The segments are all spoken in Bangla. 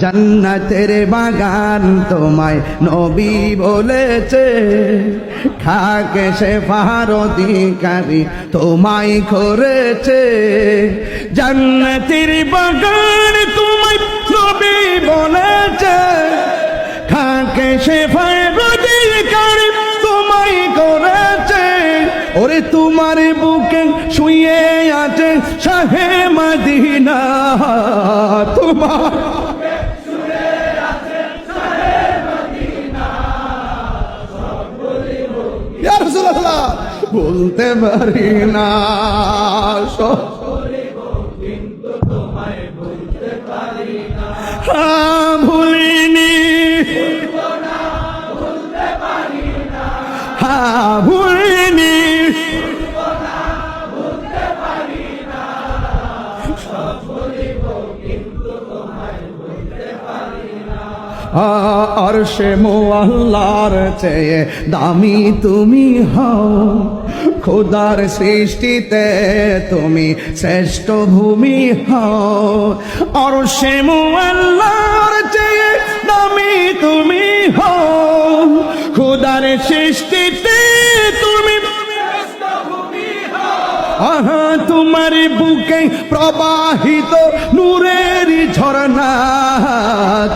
জান্নাতের বাগান তোমায় নবী বলেছে, খাকে শেফার অধিকারী তোমায় করেছে। জান্নাতের বাগান তোমায় নবী বলেছে, খাকে শেফার অধিকারী তোমায় করেছে। ওরে তোমার বুকে শুয়ে আছে শাহে মদিনা, তোমার ইয়া রাসূলুল্লাহ বলতে পারি না, ভুলিনি, ভুলিনি, আরশে মুআল্লার চেয়ে দামি তুমি হও, খোদার সৃষ্টিতে তুমি শ্রেষ্ঠ ভূমি হও। আরশে মুআল্লার চেয়ে দামি তুমি হও, খোদার সৃষ্টিতে তুমি শ্রেষ্ঠ ভূমি হও। তোমার বুকে প্রবাহিত নূরের ঝরনা,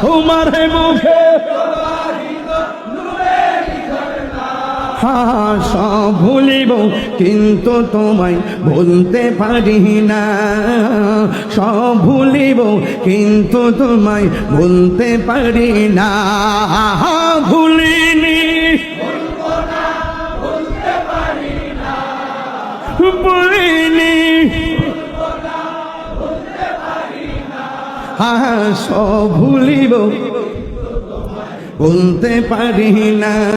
তোমার বুকে সব ভুলিব কিন্তু তোমায় ভুলতে পারি না, সব ভুলিব কিন্তু তোমায় ভুলতে পারি না। ভুলিনি, ভুলিনি, সব ভুলিব বলতে পারি না।